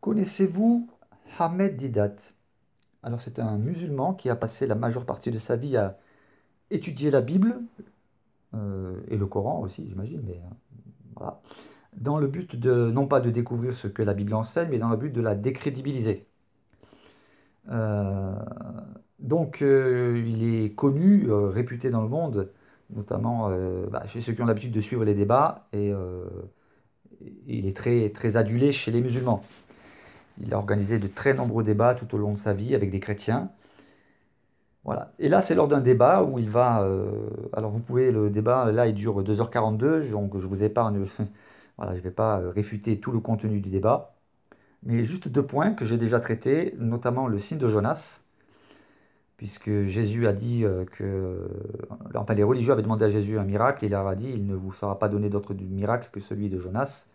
Connaissez-vous Ahmed Didat? Alors c'est un musulman qui a passé la majeure partie de sa vie à étudier la Bible et le Coran aussi, j'imagine, mais voilà, dans le but de non pas de découvrir ce que la Bible enseigne, mais dans le but de la décrédibiliser. Euh, il est connu, réputé dans le monde, notamment chez ceux qui ont l'habitude de suivre les débats, et il est très, très adulé chez les musulmans. Il a organisé de très nombreux débats tout au long de sa vie avec des chrétiens. Voilà. Et là, c'est lors d'un débat où il va. Alors, vous pouvez, le débat, là, il dure 2h42, donc je vous épargne. Voilà, je ne vais pas réfuter tout le contenu du débat, mais juste deux points que j'ai déjà traités, notamment le signe de Jonas, puisque Jésus a dit Enfin, les religieux avaient demandé à Jésus un miracle, et il leur a dit il ne vous sera pas donné d'autre miracle que celui de Jonas.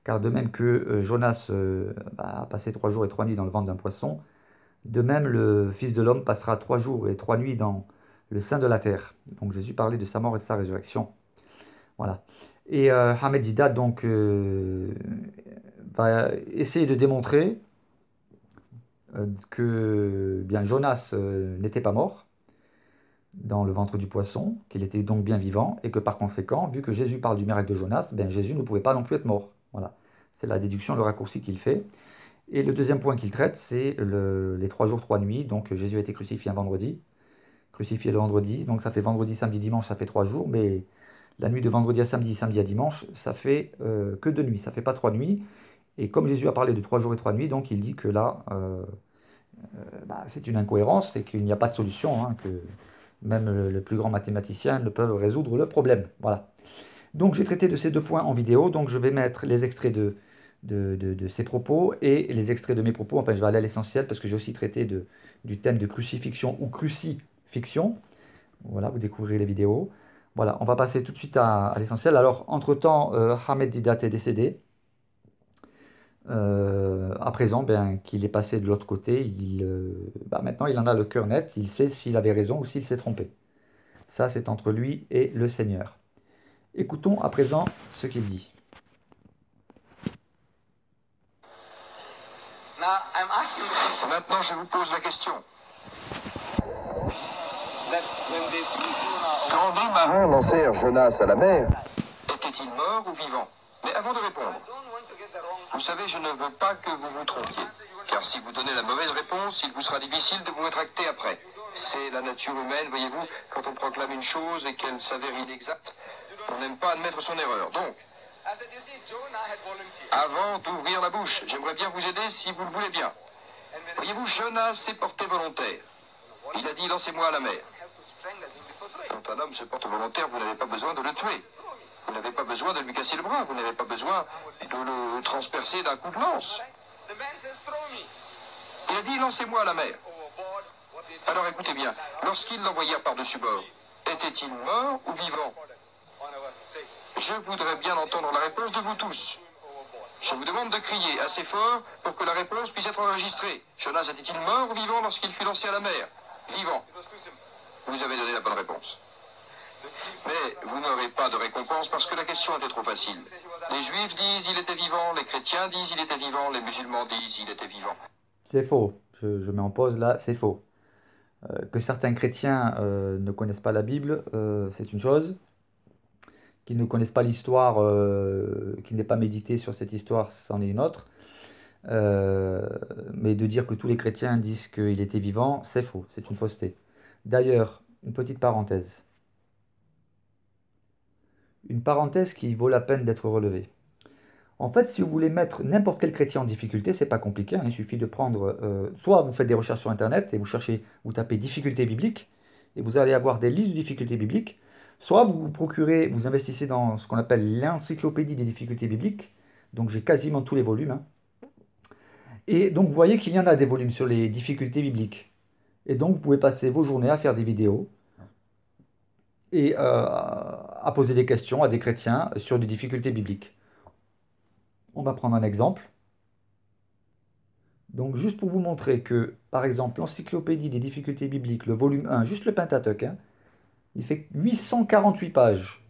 Car de même que Jonas a passé 3 jours et 3 nuits dans le ventre d'un poisson, de même le Fils de l'homme passera 3 jours et 3 nuits dans le sein de la terre. Donc Jésus parlait de sa mort et de sa résurrection. Voilà. Et Ahmed Didat va essayer de démontrer que bien Jonas n'était pas mort dans le ventre du poisson, qu'il était donc bien vivant, et que par conséquent, vu que Jésus parle du miracle de Jonas, ben Jésus ne pouvait pas non plus être mort. Voilà. C'est la déduction, le raccourci qu'il fait. Et le deuxième point qu'il traite, c'est les 3 jours, 3 nuits. Donc Jésus a été crucifié un vendredi, crucifié le vendredi, donc ça fait vendredi, samedi, dimanche, ça fait 3 jours, mais la nuit de vendredi à samedi, samedi à dimanche, ça fait que 2 nuits, ça fait pas 3 nuits. Et comme Jésus a parlé de 3 jours et 3 nuits, donc il dit que là, c'est une incohérence et qu'il n'y a pas de solution, hein, que même le plus grand mathématicien ne peut résoudre le problème. Voilà. Donc j'ai traité de ces deux points en vidéo, donc je vais mettre les extraits de ces propos et les extraits de mes propos. Enfin, je vais aller à l'essentiel parce que j'ai aussi traité du thème de crucifixion ou crucifixion. Voilà, vous découvrirez les vidéos. Voilà, on va passer tout de suite à l'essentiel. Alors, entre-temps, Ahmed Didat est décédé. À présent, ben, qu'il est passé de l'autre côté, maintenant il en a le cœur net, il sait s'il avait raison ou s'il s'est trompé. Ça, c'est entre lui et le Seigneur. Écoutons à présent ce qu'il dit. Maintenant, je vous pose la question. Quand les marins lancèrent Jonas à la mer, était-il mort ou vivant? Mais avant de répondre, vous savez, je ne veux pas que vous vous trompiez. Car si vous donnez la mauvaise réponse, il vous sera difficile de vous rétracter après. C'est la nature humaine, voyez-vous, quand on proclame une chose et qu'elle s'avère inexacte, on n'aime pas admettre son erreur. Donc, avant d'ouvrir la bouche, j'aimerais bien vous aider si vous le voulez bien. Voyez-vous, Jonas s'est porté volontaire. Il a dit, lancez-moi à la mer. Quand un homme se porte volontaire, vous n'avez pas besoin de le tuer. Vous n'avez pas besoin de lui casser le bras. Vous n'avez pas besoin de le transpercer d'un coup de lance. Il a dit, lancez-moi à la mer. Alors écoutez bien, lorsqu'ils l'envoyèrent par-dessus bord, était-il mort ou vivant? Je voudrais bien entendre la réponse de vous tous. Je vous demande de crier assez fort pour que la réponse puisse être enregistrée. Jonas était-il mort ou vivant lorsqu'il fut lancé à la mer? Vivant. Vous avez donné la bonne réponse. Mais vous n'aurez pas de récompense parce que la question était trop facile. Les juifs disent il était vivant, les chrétiens disent il était vivant, les musulmans disent il était vivant. C'est faux. Je mets en pause là, c'est faux. Que certains chrétiens ne connaissent pas la Bible, c'est une chose. Qu'ils ne connaissent pas l'histoire, qu'ils n'aient pas médité sur cette histoire, c'en est une autre. Euh, mais de dire que tous les chrétiens disent qu'il était vivant, c'est faux, c'est une fausseté. D'ailleurs, une petite parenthèse. Une parenthèse qui vaut la peine d'être relevée. En fait, si vous voulez mettre n'importe quel chrétien en difficulté, c'est pas compliqué, hein, il suffit de prendre, soit vous faites des recherches sur Internet et vous cherchez, vous tapez difficulté biblique, et vous allez avoir des listes de difficultés bibliques, soit vous vous procurez, vous investissez dans ce qu'on appelle l'encyclopédie des difficultés bibliques, donc j'ai quasiment tous les volumes, hein. Et donc vous voyez qu'il y en a des volumes sur les difficultés bibliques. Et donc vous pouvez passer vos journées à faire des vidéos et à poser des questions à des chrétiens sur des difficultés bibliques. On va prendre un exemple. Donc juste pour vous montrer que, par exemple, l'encyclopédie des difficultés bibliques, le volume 1, juste le Pentateuque, hein, il fait 848 pages.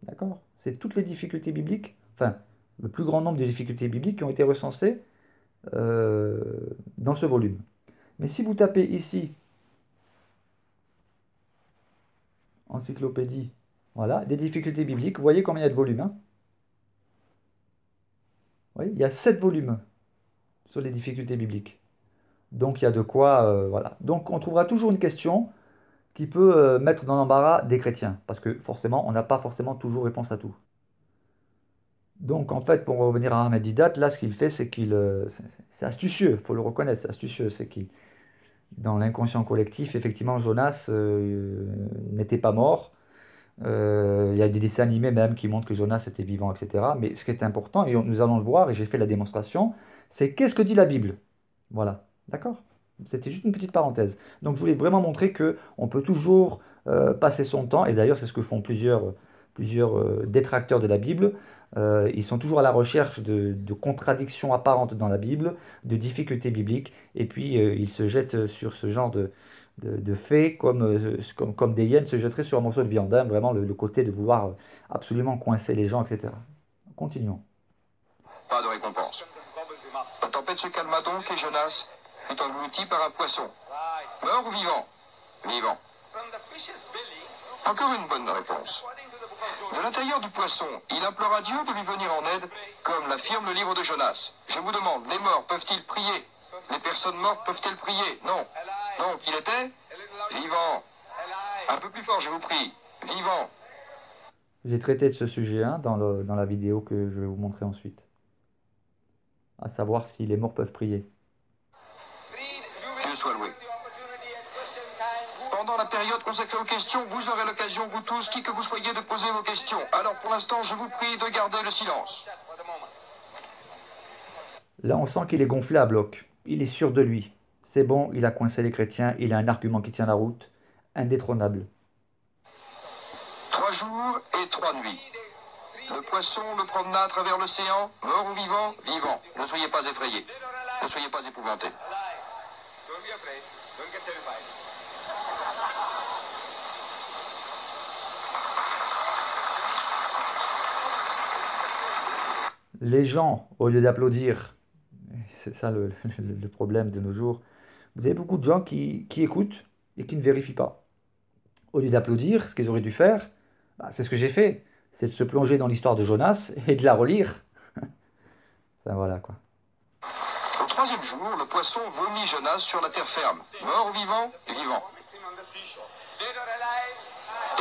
D'accord? C'est toutes les difficultés bibliques, enfin, le plus grand nombre de difficultés bibliques qui ont été recensées dans ce volume. Mais si vous tapez ici, encyclopédie, voilà, des difficultés bibliques, vous voyez combien il y a de volumes, hein? Oui, il y a 7 volumes sur les difficultés bibliques. Donc il y a de quoi, voilà. Donc on trouvera toujours une question qui peut mettre dans l'embarras des chrétiens, parce que forcément, on n'a pas forcément toujours réponse à tout. Donc en fait, pour revenir à Ahmed Didat, là ce qu'il fait, c'est qu'il... c'est astucieux, il faut le reconnaître, c'est astucieux, c'est qu'il... Dans l'inconscient collectif, effectivement, Jonas n'était pas mort. Il y a des dessins animés même qui montrent que Jonas était vivant, etc. Mais ce qui est important, et nous allons le voir, et j'ai fait la démonstration, c'est qu'est-ce que dit la Bible? Voilà, d'accord? C'était juste une petite parenthèse. Donc je voulais vraiment montrer que on peut toujours passer son temps, et d'ailleurs c'est ce que font plusieurs détracteurs de la Bible. Ils sont toujours à la recherche de contradictions apparentes dans la Bible, de difficultés bibliques, et puis ils se jettent sur ce genre de faits comme des hyènes se jetteraient sur un morceau de viande, hein. Vraiment le côté de vouloir absolument coincer les gens, etc. Continuons. Pas de récompense. La tempête se calma donc et Jonas fut englouti par un poisson. Mort ou vivant? Vivant. Encore une bonne réponse. De l'intérieur du poisson, il implora Dieu de lui venir en aide, comme l'affirme le livre de Jonas. Je vous demande, les morts peuvent-ils prier? Les personnes mortes peuvent-elles prier? Non. Donc, il était vivant. Un peu plus fort, je vous prie. Vivant. J'ai traité de ce sujet hein, dans la vidéo que je vais vous montrer ensuite. À savoir si les morts peuvent prier. Dieu soit loué. Pendant la période consacrée aux questions, vous aurez l'occasion, vous tous, qui que vous soyez, de poser vos questions. Alors pour l'instant, je vous prie de garder le silence. Là, on sent qu'il est gonflé à bloc. Il est sûr de lui. C'est bon, il a coincé les chrétiens, il a un argument qui tient la route. Indétrônable. 3 jours et 3 nuits. Le poisson le promena à travers l'océan, mort ou vivant, vivant. Ne soyez pas effrayés. Ne soyez pas épouvantés. Les gens, au lieu d'applaudir, c'est ça le problème de nos jours, vous avez beaucoup de gens qui écoutent et qui ne vérifient pas. Au lieu d'applaudir, ce qu'ils auraient dû faire, bah, c'est ce que j'ai fait, c'est de se plonger dans l'histoire de Jonas et de la relire. Enfin voilà quoi. Au 3e jour, le poisson vomit Jonas sur la terre ferme. Mort ou vivant, vivant.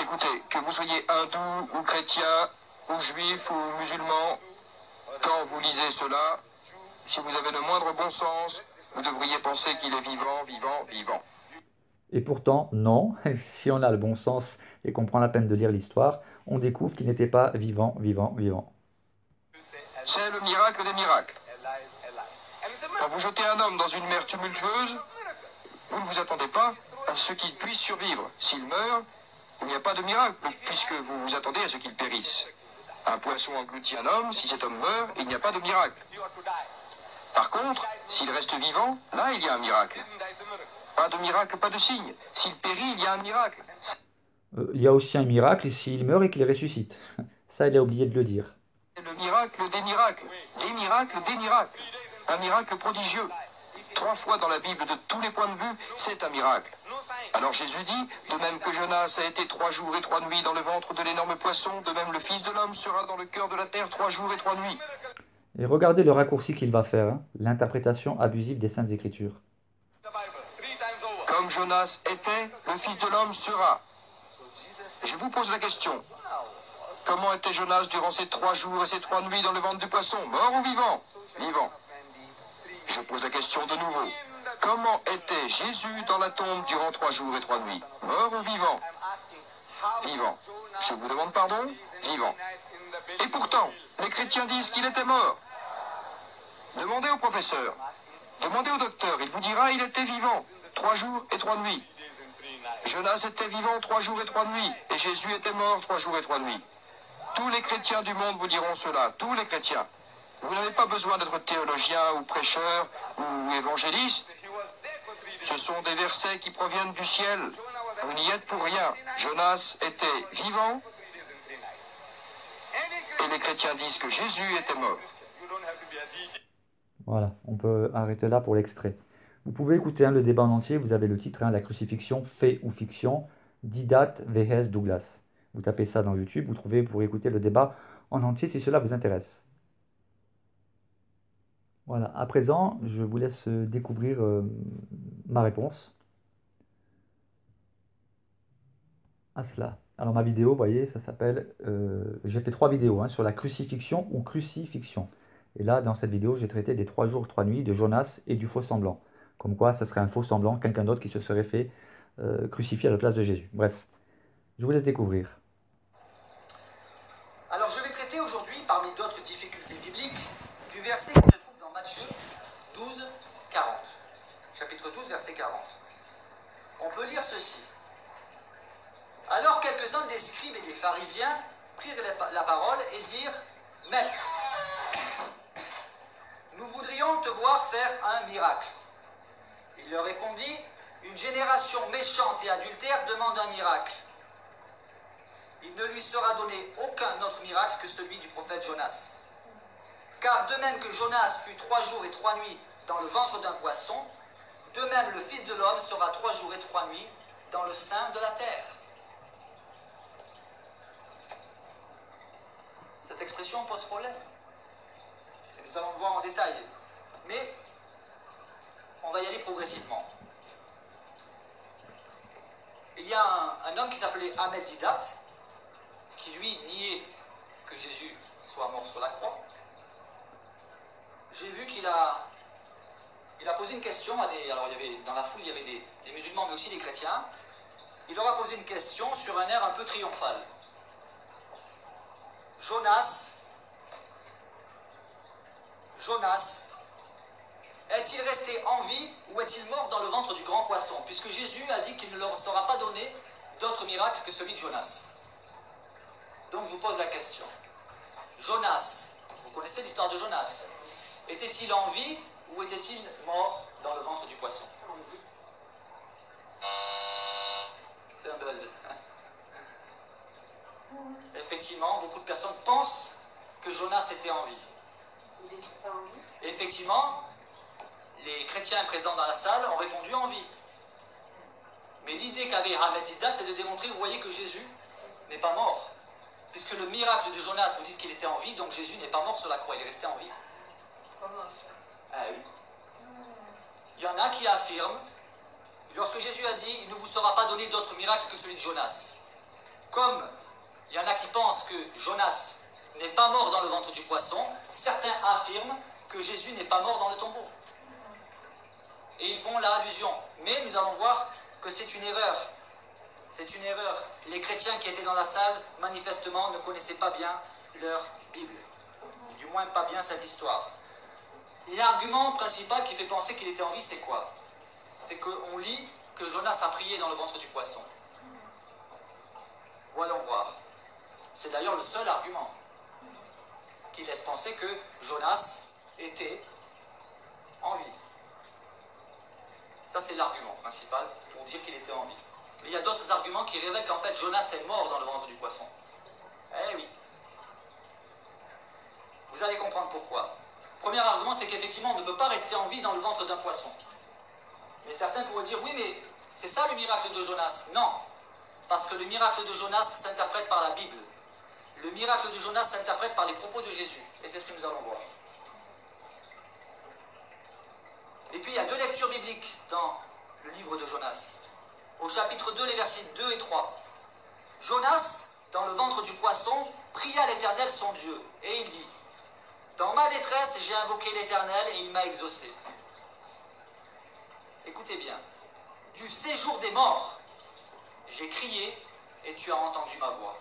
Écoutez, que vous soyez hindou ou chrétien, ou juif ou musulman, quand vous lisez cela, si vous avez le moindre bon sens, vous devriez penser qu'il est vivant, vivant, vivant. Et pourtant, non, si on a le bon sens et qu'on prend la peine de lire l'histoire, on découvre qu'il n'était pas vivant, vivant, vivant. C'est le miracle des miracles. Quand vous jetez un homme dans une mer tumultueuse, vous ne vous attendez pas à ce qu'il puisse survivre. S'il meurt, il n'y a pas de miracle, puisque vous vous attendez à ce qu'il périsse. Un poisson engloutit un homme, si cet homme meurt, il n'y a pas de miracle. Par contre, s'il reste vivant, là il y a un miracle. Pas de miracle, pas de signe. S'il périt, il y a un miracle. Il y a aussi un miracle s'il meurt et qu'il ressuscite. Ça, il a oublié de le dire. Le miracle des miracles. Des miracles, des miracles. Un miracle prodigieux. 3 fois dans la Bible, de tous les points de vue, c'est un miracle. Alors Jésus dit, de même que Jonas a été 3 jours et 3 nuits dans le ventre de l'énorme poisson, de même le Fils de l'homme sera dans le cœur de la terre 3 jours et 3 nuits. Et regardez le raccourci qu'il va faire, hein, l'interprétation abusive des Saintes Écritures. Comme Jonas était, le Fils de l'homme sera. Je vous pose la question. Comment était Jonas durant ces 3 jours et ces 3 nuits dans le ventre du poisson? Mort ou vivant? Vivant. Je pose la question de nouveau. Comment était Jésus dans la tombe durant 3 jours et 3 nuits? Mort ou vivant? Vivant. Je vous demande pardon? Vivant. Et pourtant, les chrétiens disent qu'il était mort. Demandez au professeur. Demandez au docteur. Il vous dira il était vivant. 3 jours et 3 nuits. Jonas était vivant 3 jours et 3 nuits. Et Jésus était mort 3 jours et 3 nuits. Tous les chrétiens du monde vous diront cela. Tous les chrétiens. Vous n'avez pas besoin d'être théologien ou prêcheur ou évangéliste. Ce sont des versets qui proviennent du ciel. Vous n'y êtes pour rien. Jonas était vivant et les chrétiens disent que Jésus était mort. Voilà, on peut arrêter là pour l'extrait. Vous pouvez écouter hein, le débat en entier, vous avez le titre, hein, La crucifixion, fait ou fiction, Didat vs Douglas. Vous tapez ça dans YouTube, vous trouvez pour écouter le débat en entier si cela vous intéresse. Voilà, à présent, je vous laisse découvrir ma réponse à cela. Alors ma vidéo, vous voyez, ça s'appelle, j'ai fait 3 vidéos hein, sur la crucifixion ou crucifixion. Et là, dans cette vidéo, j'ai traité des 3 jours, 3 nuits de Jonas et du faux semblant. Comme quoi, ça serait un faux semblant, quelqu'un d'autre qui se serait fait crucifier à la place de Jésus. Bref, je vous laisse découvrir. Alors je vais traiter aujourd'hui, parmi d'autres difficultés bibliques, du verset qui se trouve dans Matthieu 12, 40. Chapitre 12, verset 40. On peut lire ceci. Alors quelques-uns des scribes et des pharisiens prirent la parole et dirent, Maître, nous voudrions te voir faire un miracle. Il leur répondit, une génération méchante et adultère demande un miracle. Il ne lui sera donné aucun autre miracle que celui du prophète Jonas. Car de même que Jonas fut 3 jours et 3 nuits dans le ventre d'un poisson, de même le Fils de l'homme sera 3 jours et 3 nuits dans le sein de la terre. Cette expression pose problème. Et nous allons le voir en détail. Mais on va y aller progressivement. Il y a un homme qui s'appelait Ahmed Didat, qui lui niait que Jésus soit mort sur la croix. J'ai vu qu'il a posé une question à des... Alors il y avait, dans la foule, il y avait des musulmans, mais aussi des chrétiens. Il leur a posé une question sur un air un peu triomphal. Jonas, est-il resté en vie ou est-il mort dans le ventre du grand poisson? Puisque Jésus a dit qu'il ne leur sera pas donné d'autre miracle que celui de Jonas. Donc je vous pose la question. Jonas, vous connaissez l'histoire de Jonas. Était-il en vie ou était-il mort dans le ventre du poisson? C'est un buzz. Effectivement, beaucoup de personnes pensent que Jonas était en vie. Et effectivement, les chrétiens présents dans la salle ont répondu en vie. Mais l'idée qu'avait Ahmed Didat, c'est de démontrer, vous voyez, que Jésus n'est pas mort. Puisque le miracle de Jonas vous dit qu'il était en vie, donc Jésus n'est pas mort sur la croix, il est resté en vie. Comment ça? Ah oui. Il y en a qui affirment, lorsque Jésus a dit, il ne vous sera pas donné d'autre miracle que celui de Jonas. Comme il y en a qui pensent que Jonas n'est pas mort dans le ventre du poisson, certains affirment que Jésus n'est pas mort dans le tombeau. Et ils font la allusion. Mais nous allons voir que c'est une erreur. C'est une erreur. Les chrétiens qui étaient dans la salle, manifestement, ne connaissaient pas bien leur Bible. Du moins, pas bien cette histoire. L'argument principal qui fait penser qu'il était en vie, c'est quoi? C'est qu'on lit que Jonas a prié dans le ventre du poisson. Voyons voir. C'est d'ailleurs le seul argument qui laisse penser que Jonas était en vie. Ça, c'est l'argument principal pour dire qu'il était en vie. Mais il y a d'autres arguments qui révèlent qu'en fait Jonas est mort dans le ventre du poisson. Eh oui. Vous allez comprendre pourquoi. Premier argument, c'est qu'effectivement on ne peut pas rester en vie dans le ventre d'un poisson. Mais certains pourraient dire, oui mais c'est ça le miracle de Jonas. Non, parce que le miracle de Jonas s'interprète par la Bible. Le miracle de Jonas s'interprète par les propos de Jésus. Et c'est ce que nous allons voir. Et puis il y a 2 lectures bibliques dans le livre de Jonas. Au chapitre 2, les versets 2 et 3. Jonas, dans le ventre du poisson, pria l'Éternel son Dieu. Et il dit, dans ma détresse, j'ai invoqué l'Éternel et il m'a exaucé. Écoutez bien. Du séjour des morts, j'ai crié et tu as entendu ma voix.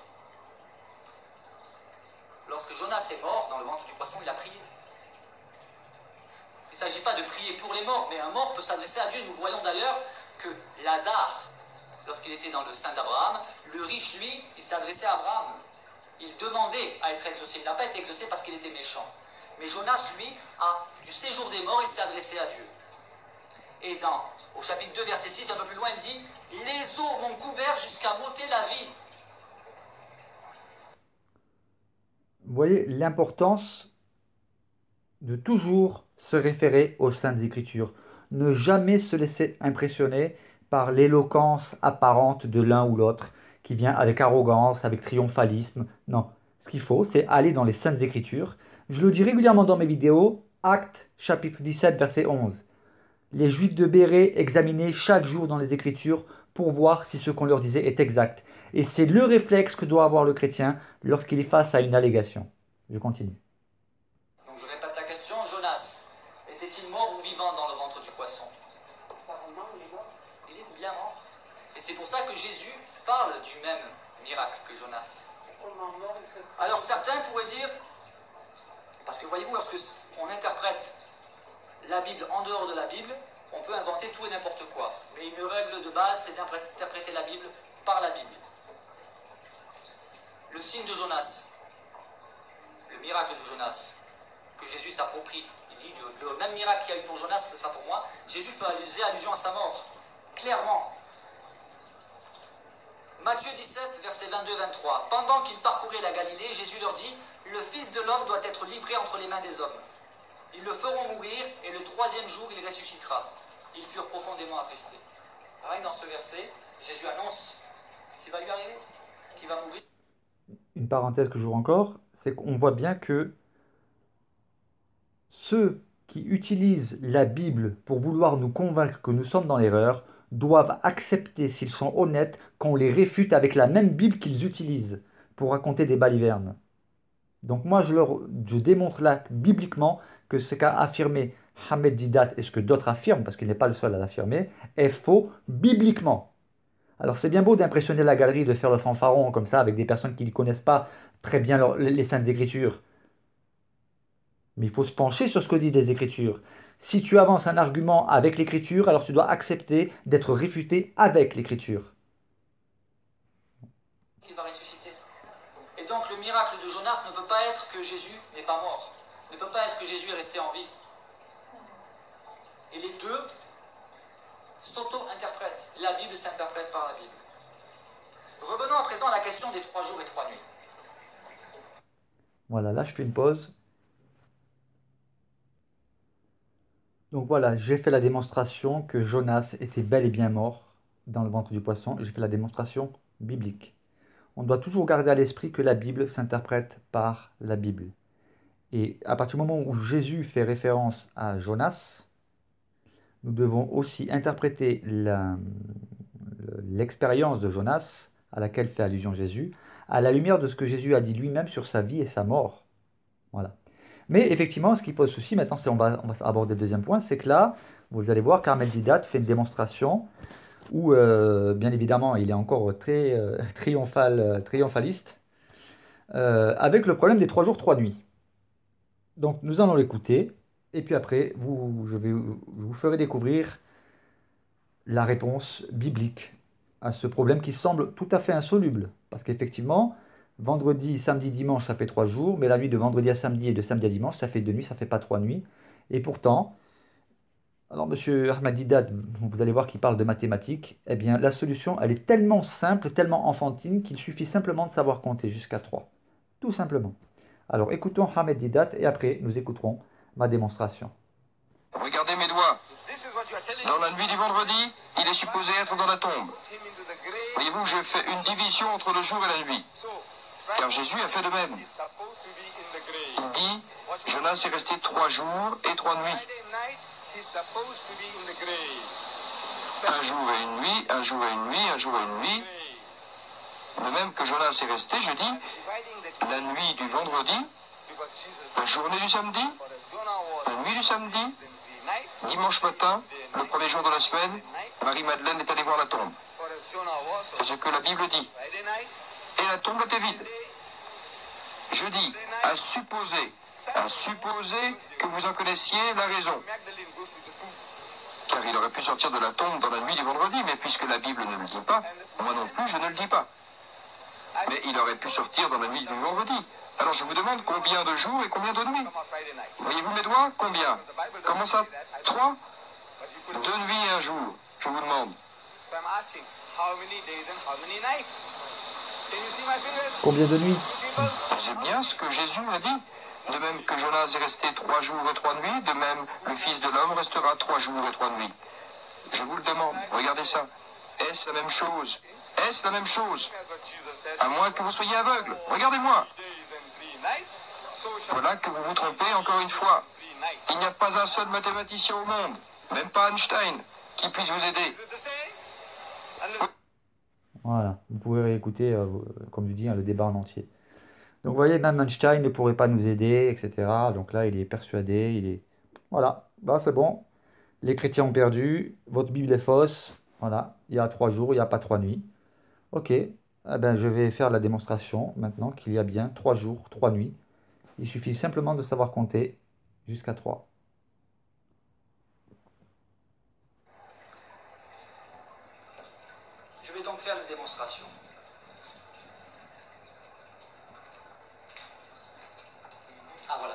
Lorsque Jonas est mort dans le ventre du poisson, il a prié. Il ne s'agit pas de prier pour les morts, mais un mort peut s'adresser à Dieu. Nous voyons d'ailleurs que Lazare, lorsqu'il était dans le sein d'Abraham, le riche, lui, il s'adressait à Abraham. Il demandait à être exaucé. Il n'a pas été exaucé parce qu'il était méchant. Mais Jonas, lui, du séjour des morts, il s'est adressé à Dieu. Et au chapitre 2, verset 6, un peu plus loin, il dit « Les eaux m'ont couvert jusqu'à m'ôter la vie. » Vous voyez l'importance de toujours se référer aux Saintes Écritures. Ne jamais se laisser impressionner par l'éloquence apparente de l'un ou l'autre, qui vient avec arrogance, avec triomphalisme. Non, ce qu'il faut, c'est aller dans les Saintes Écritures. Je le dis régulièrement dans mes vidéos, Actes chapitre 17, verset 11. Les Juifs de Bérée examinaient chaque jour dans les Écritures pour voir si ce qu'on leur disait est exact. Et c'est le réflexe que doit avoir le chrétien lorsqu'il est face à une allégation. Je continue. Donc je répète la question, Jonas, était-il mort ou vivant dans le ventre du poisson? Il est bien mort. Et c'est pour ça que Jésus parle du même miracle que Jonas. Alors certains pourraient dire, parce que voyez-vous, lorsque on interprète la Bible en dehors de la Bible, on peut inventer tout et n'importe quoi. Mais une règle de base, c'est d'interpréter la Bible par la Bible. Le signe de Jonas, le miracle de Jonas, que Jésus s'approprie. Il dit, le même miracle qu'il y a eu pour Jonas, ce sera pour moi. Jésus fait allusion à sa mort, clairement. Matthieu 17, versets 22-23. Pendant qu'ils parcouraient la Galilée, Jésus leur dit, le Fils de l'homme doit être livré entre les mains des hommes. Ils le feront mourir, et le troisième jour, il ressuscitera. Ils furent profondément attristés. Pareil, dans ce verset, Jésus annonce ce qui va lui arriver, qu'il va mourir. Une parenthèse que j'ouvre encore, c'est qu'on voit bien que ceux qui utilisent la Bible pour vouloir nous convaincre que nous sommes dans l'erreur doivent accepter, s'ils sont honnêtes, qu'on les réfute avec la même Bible qu'ils utilisent pour raconter des balivernes. Donc moi, je démontre là, bibliquement, que ce qu'a affirmé Ahmed Didat et ce que d'autres affirment, parce qu'il n'est pas le seul à l'affirmer, est faux bibliquement. Alors c'est bien beau d'impressionner la galerie, de faire le fanfaron comme ça, avec des personnes qui ne connaissent pas très bien les Saintes Écritures. Mais il faut se pencher sur ce que disent les Écritures. Si tu avances un argument avec l'Écriture, alors tu dois accepter d'être réfuté avec l'Écriture. Il va ressusciter. Et donc le miracle de Jonas ne peut pas être que Jésus n'est pas mort. Ne peut pas être que Jésus est resté en vie. Et les deux s'auto-interprètent. La Bible s'interprète par la Bible. Revenons à présent à la question des 3 jours et 3 nuits. Voilà, là je fais une pause. Donc voilà, j'ai fait la démonstration que Jonas était bel et bien mort dans le ventre du poisson. J'ai fait la démonstration biblique. On doit toujours garder à l'esprit que la Bible s'interprète par la Bible. Et à partir du moment où Jésus fait référence à Jonas, nous devons aussi interpréter l'expérience de Jonas, à laquelle fait allusion Jésus, à la lumière de ce que Jésus a dit lui-même sur sa vie et sa mort. Voilà. Mais effectivement, ce qui pose souci, maintenant, on va aborder le deuxième point, c'est que là, vous allez voir qu'Ahmed Didat fait une démonstration où, bien évidemment, il est encore très triomphaliste, avec le problème des 3 jours, 3 nuits. Donc, nous allons l'écouter, et puis après, je vous ferai découvrir la réponse biblique à ce problème qui semble tout à fait insoluble. Parce qu'effectivement, vendredi, samedi, dimanche, ça fait 3 jours, mais la nuit de vendredi à samedi et de samedi à dimanche, ça fait 2 nuits, ça ne fait pas 3 nuits. Et pourtant, alors monsieur Ahmed Didat, vous allez voir qu'il parle de mathématiques, eh bien la solution, elle est tellement simple, tellement enfantine, qu'il suffit simplement de savoir compter jusqu'à 3. Tout simplement. Alors écoutons Ahmed Didat et après nous écouterons ma démonstration. Regardez mes doigts. Dans la nuit du vendredi, il est supposé être dans la tombe. Voyez-vous, je fais une division entre le jour et la nuit. Car Jésus a fait de même. Il dit, Jonas est resté 3 jours et 3 nuits. Un jour et une nuit, un jour et une nuit, un jour et une nuit. De même que Jonas est resté, je dis, la nuit du vendredi, la journée du samedi, la nuit du samedi, dimanche matin, le premier jour de la semaine, Marie-Madeleine est allée voir la tombe. C'est ce que la Bible dit. Et la tombe était vide. Je dis, à supposer que vous en connaissiez la raison. Car il aurait pu sortir de la tombe dans la nuit du vendredi, mais puisque la Bible ne le dit pas, moi non plus je ne le dis pas. Mais il aurait pu sortir dans la nuit du vendredi. Alors je vous demande combien de jours et combien de nuits. Voyez-vous mes doigts? Combien? Comment ça? 3? 2 nuits et un jour, je vous demande. Combien de nuits? C'est bien ce que Jésus a dit. De même que Jonas est resté 3 jours et 3 nuits, de même le Fils de l'homme restera 3 jours et 3 nuits. Je vous le demande, regardez ça. Est-ce la même chose? Est-ce la même chose? À moins que vous soyez aveugle. Regardez-moi. Voilà que vous vous trompez encore une fois. Il n'y a pas un seul mathématicien au monde, même pas Einstein, qui puisse vous aider. Voilà, vous pouvez réécouter, comme je dis, le débat en entier. Donc vous voyez, même Einstein ne pourrait pas nous aider, etc. Donc là, il est persuadé, il est... Voilà, bah, c'est bon. Les chrétiens ont perdu, votre Bible est fausse. Voilà, il y a 3 jours, il n'y a pas 3 nuits. Ok, eh ben, je vais faire la démonstration maintenant qu'il y a bien 3 jours, 3 nuits. Il suffit simplement de savoir compter jusqu'à 3. Je vais donc faire une démonstration. Ah voilà.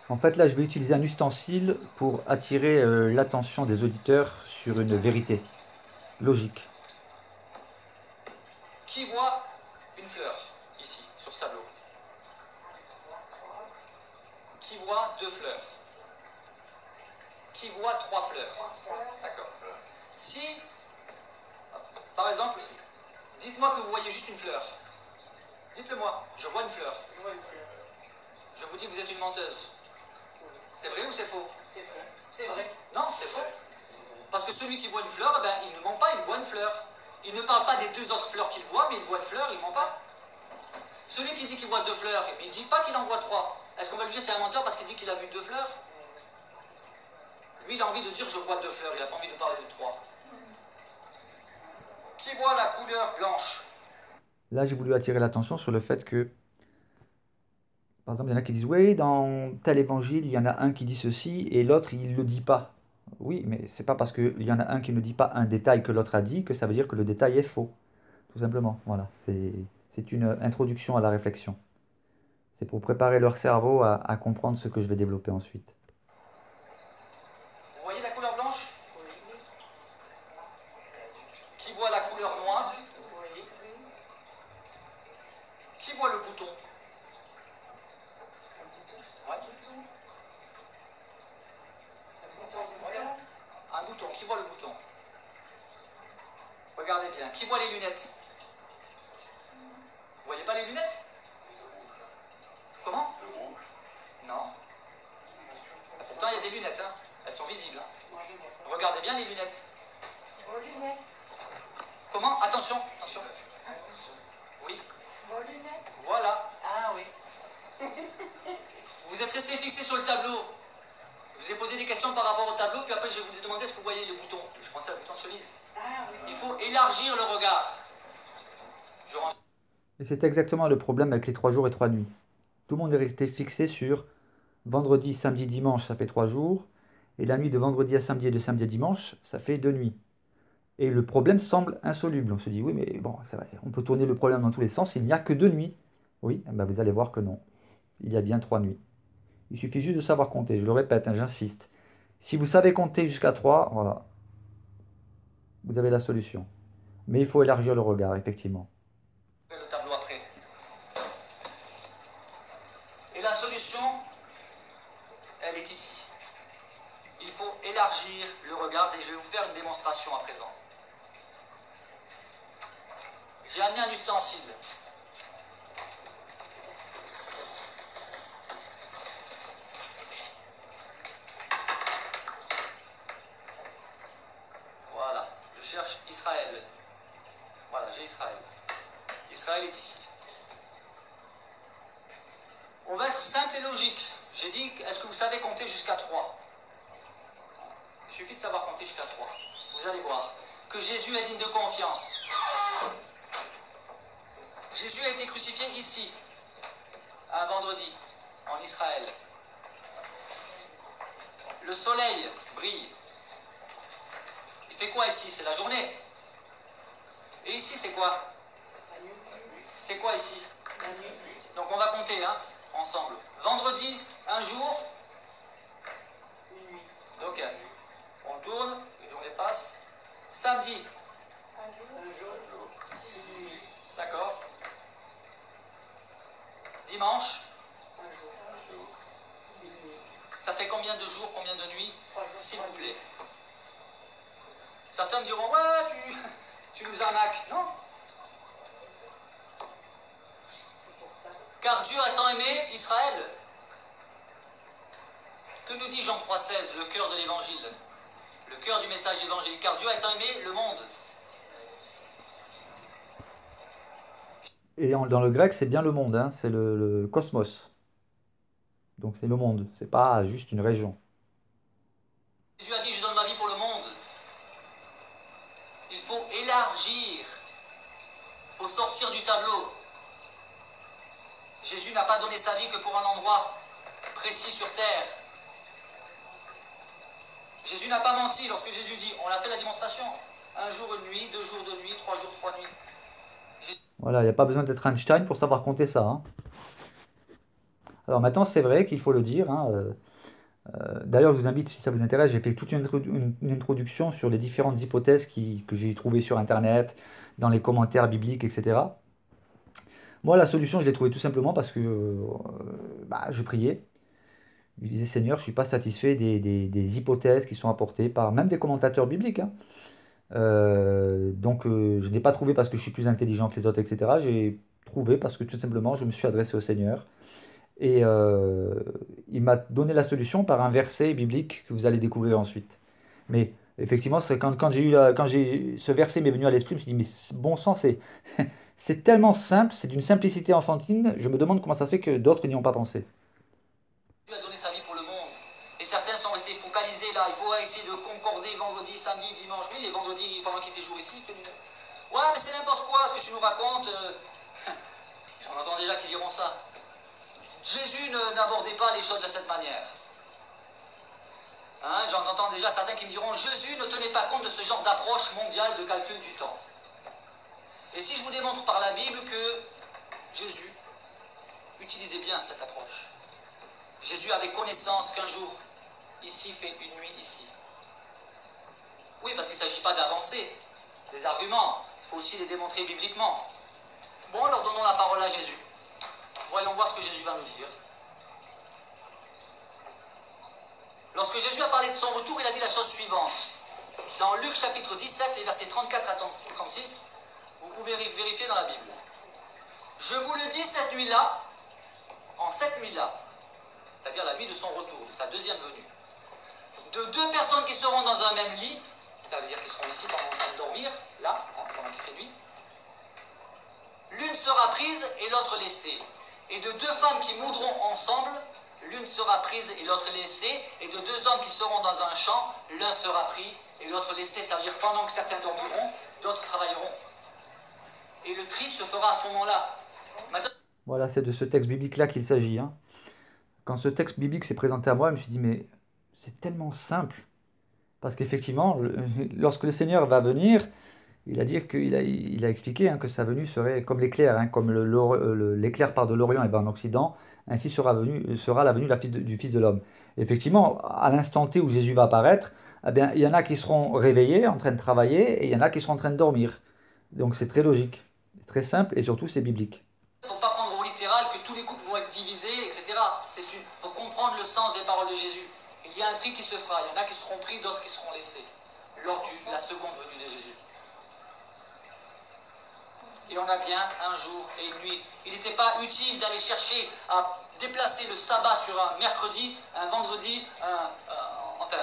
En fait, là, je vais utiliser un ustensile pour attirer l'attention des auditeurs sur une vérité logique. Qui voit une fleur ici, sur ce tableau? Qui voit 2 fleurs? Qui voit 3 fleurs? D'accord. Si, par exemple, dites-moi que vous voyez juste une fleur. Dites-le moi, je vois une fleur. Je vous dis que vous êtes une menteuse. C'est vrai ou c'est faux? C'est vrai. C'est vrai. Non, c'est faux. Parce que celui qui voit une fleur, eh ben, il ne ment pas, il voit une fleur. Il ne parle pas des 2 autres fleurs qu'il voit, mais il voit une fleur, il ne ment pas. Celui qui dit qu'il voit 2 fleurs, il ne dit pas qu'il en voit 3. Est-ce qu'on va lui dire que t'es un menteur parce qu'il dit qu'il a vu 2 fleurs? Lui, il a envie de dire je vois 2 fleurs, il n'a pas envie de parler de 3. Qui voit la couleur blanche? Là, j'ai voulu attirer l'attention sur le fait que, par exemple, il y en a qui disent, oui, dans tel évangile, il y en a un qui dit ceci et l'autre, il ne le dit pas. Oui, mais c'est pas parce qu'il y en a un qui ne dit pas un détail que l'autre a dit que ça veut dire que le détail est faux. Tout simplement, voilà. C'est une introduction à la réflexion. C'est pour préparer leur cerveau à comprendre ce que je vais développer ensuite. Vous voyez la couleur blanche? Qui voit la couleur noire? Qui voit le bouton? Ouais. Un bouton, qui voit le bouton? Regardez bien, qui voit les lunettes? Vous voyez pas les lunettes? Comment? Non. Pourtant il y a des lunettes, hein. Elles sont visibles. Hein. Regardez bien les lunettes. Vos lunettes. Comment? Attention, attention. Oui, Vos lunettes. voilà. Ah oui. Vous êtes resté fixé sur le tableau. Je vous ai posé des questions par rapport au tableau, puis après je vous ai demandé est-ce que vous voyez les boutons. Je pensais à bouton de chemise. Ah oui. Il faut élargir le regard. Je range. Et c'est exactement le problème avec les 3 jours et 3 nuits. Tout le monde est resté fixé sur vendredi, samedi, dimanche, ça fait 3 jours. Et la nuit de vendredi à samedi et de samedi à dimanche, ça fait 2 nuits. Et le problème semble insoluble. On se dit, oui, mais bon, c'est vrai, on peut tourner le problème dans tous les sens, il n'y a que 2 nuits. Oui, ben vous allez voir que non. Il y a bien 3 nuits. Il suffit juste de savoir compter, je le répète, hein, j'insiste. Si vous savez compter jusqu'à 3, voilà, vous avez la solution. Mais il faut élargir le regard, effectivement. Le tableau après. Et la solution, elle est ici. Il faut élargir le regard et je vais vous faire une démonstration à présent. J'ai amené un ustensile. Voilà, je cherche Israël. Voilà, j'ai Israël. Israël est ici. On va être simple et logique. J'ai dit, est-ce que vous savez compter jusqu'à 3? Il suffit de savoir compter jusqu'à 3. Vous allez voir que Jésus est digne de confiance. Jésus a été crucifié ici, un vendredi, en Israël. Le soleil brille. Il fait quoi ici? C'est la journée. Et ici, c'est quoi? C'est quoi ici? Donc on va compter, hein, ensemble. Vendredi, un jour. Donc on tourne, une journée passe. Samedi, D'accord. Dimanche. Ça fait combien de jours, combien de nuits, s'il vous plaît? Certains me diront, ouais, tu nous arnaques. Non. Car Dieu a tant aimé Israël. Que nous dit Jean 3,16, le cœur de l'évangile, le cœur du message évangélique? Car Dieu a tant aimé le monde. Et dans le grec, c'est bien le monde, hein, c'est le cosmos. Donc c'est le monde, c'est pas juste une région. Jésus a dit, je donne ma vie pour le monde. Il faut élargir. Il faut sortir du tableau. Jésus n'a pas donné sa vie que pour un endroit précis sur terre. Jésus n'a pas menti lorsque Jésus dit, on a fait la démonstration, un jour, une nuit, 2 jours, 2 nuits, 3 jours, 3 nuits. Voilà, il n'y a pas besoin d'être Einstein pour savoir compter ça, hein. Alors maintenant, c'est vrai qu'il faut le dire, hein, d'ailleurs, je vous invite, si ça vous intéresse, j'ai fait toute une introduction sur les différentes hypothèses que j'ai trouvées sur Internet, dans les commentaires bibliques, etc. Moi, la solution, je l'ai trouvée tout simplement parce que je priais. Je disais, Seigneur, je ne suis pas satisfait des hypothèses qui sont apportées par même des commentateurs bibliques, hein. Donc, je n'ai pas trouvé parce que je suis plus intelligent que les autres, etc. J'ai trouvé parce que tout simplement, je me suis adressé au Seigneur. Et il m'a donné la solution par un verset biblique que vous allez découvrir ensuite. Mais effectivement, c'est quand ce verset m'est venu à l'esprit, je me suis dit, mais bon sang, c'est tellement simple, c'est d'une simplicité enfantine, je me demande comment ça se fait que d'autres n'y ont pas pensé. Dieu a donné sa vie pour le monde. Et certains sont restés focalisés là. Il faut essayer de concorder vendredi, samedi, dimanche. Oui, les vendredis, pendant qu'il fait jour ici, il fait nuit. Ouais, mais c'est n'importe quoi ce que tu nous racontes. J'en entends déjà qui diront ça. Jésus n'abordait pas les choses de cette manière. Hein, j'en entends déjà certains qui me diront, Jésus ne tenait pas compte de ce genre d'approche mondiale de calcul du temps. Et si je vous démontre par la Bible que Jésus utilisait bien cette approche, Jésus avait connaissance qu'un jour ici fait une nuit ici. Oui, parce qu'il ne s'agit pas d'avancer des arguments, il faut aussi les démontrer bibliquement. Bon, alors donnons la parole à Jésus. Voyons voir ce que Jésus va nous dire. Lorsque Jésus a parlé de son retour, il a dit la chose suivante. Dans Luc chapitre 17, les versets 34 à 36, vous pouvez vérifier dans la Bible. Je vous le dis cette nuit-là, en cette nuit-là, c'est-à-dire la nuit de son retour, de sa deuxième venue, de 2 personnes qui seront dans un même lit, ça veut dire qu'ils seront ici pendant en train de dormir, là, pendant qu'il fait nuit, l'une sera prise et l'autre laissée. Et de 2 femmes qui moudront ensemble, l'une sera prise et l'autre laissée, et de 2 hommes qui seront dans un champ, l'un sera pris et l'autre laissé. Ça veut dire pendant que certains dormiront, d'autres travailleront. Et le tri se fera à ce moment-là. Maintenant... Voilà, c'est de ce texte biblique-là qu'il s'agit, hein. Quand ce texte biblique s'est présenté à moi, je me suis dit, mais c'est tellement simple. Parce qu'effectivement, lorsque le Seigneur va venir, il a dit il a expliqué, hein, que sa venue serait comme l'éclair, hein, comme l'éclair part de l'Orient et va en Occident, ainsi sera la venue du Fils de l'homme. Effectivement, à l'instant T où Jésus va apparaître, eh bien, il y en a qui seront réveillés, en train de travailler, et il y en a qui seront en train de dormir. Donc c'est très logique, c'est très simple, et surtout c'est biblique. Il ne faut pas prendre au littéral que tous les couples vont être divisés, etc. Il faut comprendre le sens des paroles de Jésus. Il y a un tri qui se fera, il y en a qui seront pris, d'autres qui seront laissés, lors de la seconde venue de Jésus. Et on a bien un jour et une nuit. Il n'était pas utile d'aller chercher à déplacer le sabbat sur un mercredi, un vendredi,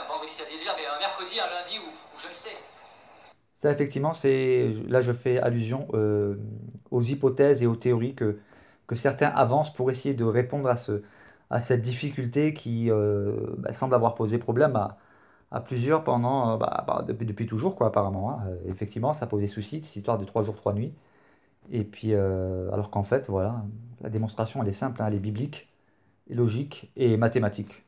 vendredi c'est déjà, mais un mercredi, un lundi ou je ne sais. Ça, effectivement, là je fais allusion aux hypothèses et aux théories que certains avancent pour essayer de répondre à cette difficulté qui semble avoir posé problème à plusieurs depuis toujours, quoi, apparemment, hein. Effectivement, ça posait souci, cette histoire de 3 jours, 3 nuits. Et puis, alors qu'en fait, voilà, la démonstration, elle est simple, hein, elle est biblique, logique et mathématique.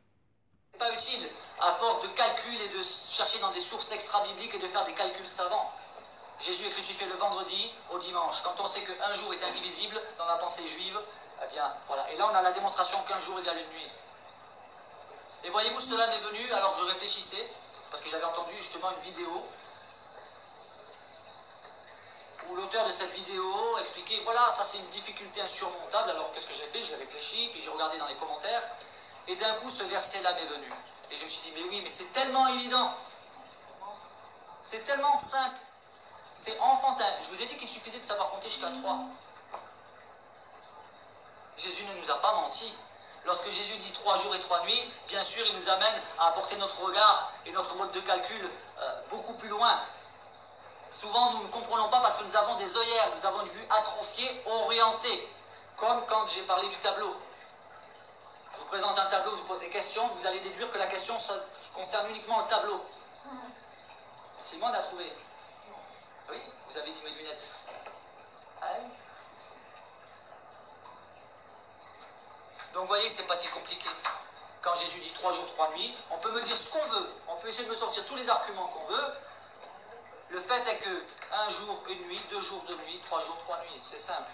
C'est pas utile, à force de calcul et de chercher dans des sources extra-bibliques et de faire des calculs savants. Jésus est crucifié le vendredi au dimanche. Quand on sait qu'un jour est indivisible dans la pensée juive, eh bien, voilà. Et là, on a la démonstration qu'un jour égale une nuit. Et voyez-vous, cela m'est venu alors que je réfléchissais, parce que j'avais entendu justement une vidéo où l'auteur de cette vidéo expliquait, voilà, ça c'est une difficulté insurmontable. Alors qu'est-ce que j'ai fait? J'ai réfléchi, puis j'ai regardé dans les commentaires, et d'un coup ce verset-là m'est venu. Et je me suis dit, mais oui, mais c'est tellement évident, c'est tellement simple, c'est enfantin. Je vous ai dit qu'il suffisait de savoir compter jusqu'à 3. Jésus ne nous a pas menti. Lorsque Jésus dit 3 jours et 3 nuits, bien sûr, il nous amène à apporter notre regard et notre mode de calcul beaucoup plus loin. Souvent, nous ne comprenons pas parce que nous avons des œillères, nous avons une vue atrophiée, orientée. Comme quand j'ai parlé du tableau. Je vous présente un tableau, je vous pose des questions, vous allez déduire que la question ça concerne uniquement le tableau. Simone a trouvé. Oui, vous avez dit mes lunettes. Ah oui. Donc vous voyez, c'est pas si compliqué. Quand Jésus dit 3 jours, 3 nuits, on peut me dire ce qu'on veut. On peut essayer de me sortir tous les arguments qu'on veut. Le fait est que 1 jour, 1 nuit, 2 jours, 2 nuits, 3 jours, 3 nuits. C'est simple.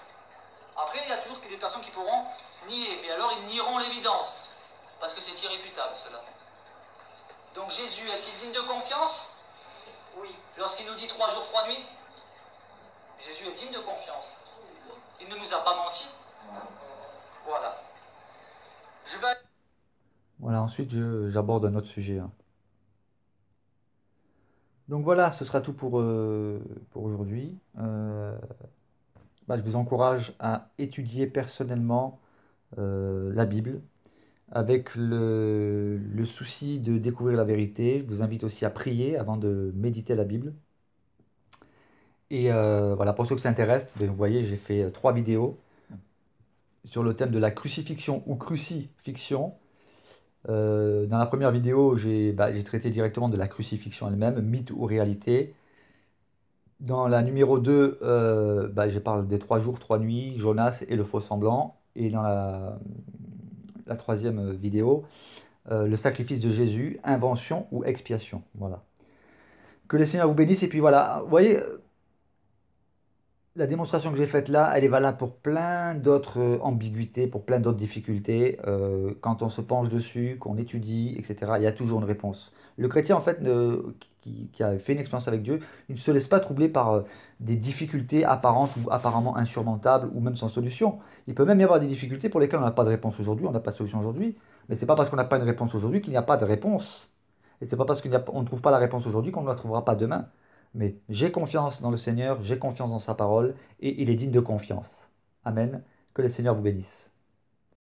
Après, il y a toujours des personnes qui pourront nier. Mais alors, ils nieront l'évidence. Parce que c'est irréfutable, cela. Donc Jésus est-il digne de confiance? Oui. Lorsqu'il nous dit 3 jours, 3 nuits, Jésus est digne de confiance. Il ne nous a pas menti. Voilà. Voilà, ensuite j'aborde un autre sujet, hein. Donc voilà, ce sera tout pour aujourd'hui. Je vous encourage à étudier personnellement la Bible avec le souci de découvrir la vérité. Je vous invite aussi à prier avant de méditer la Bible. Et voilà, pour ceux que ça intéresse, vous voyez, j'ai fait 3 vidéos sur le thème de la crucifixion ou crucifixion. Dans la première vidéo, j'ai traité directement de la crucifixion elle-même, mythe ou réalité. Dans la numéro 2, je parle des 3 jours, 3 nuits, Jonas et le faux semblant. Et dans la troisième vidéo, le sacrifice de Jésus, invention ou expiation. Voilà. Que les Seigneurs vous bénissent. Et puis voilà, vous voyez, la démonstration que j'ai faite là, elle est valable pour plein d'autres ambiguïtés, pour plein d'autres difficultés. Quand on se penche dessus, qu'on étudie, etc., il y a toujours une réponse. Le chrétien, en fait, qui a fait une expérience avec Dieu, il ne se laisse pas troubler par des difficultés apparentes ou apparemment insurmontables ou même sans solution. Il peut même y avoir des difficultés pour lesquelles on n'a pas de réponse aujourd'hui, on n'a pas de solution aujourd'hui. Mais ce n'est pas parce qu'on n'a pas une réponse aujourd'hui qu'il n'y a pas de réponse. Et ce n'est pas parce qu'on ne trouve pas la réponse aujourd'hui qu'on ne la trouvera pas demain. Mais j'ai confiance dans le Seigneur, j'ai confiance dans sa parole, et il est digne de confiance. Amen. Que le Seigneur vous bénisse.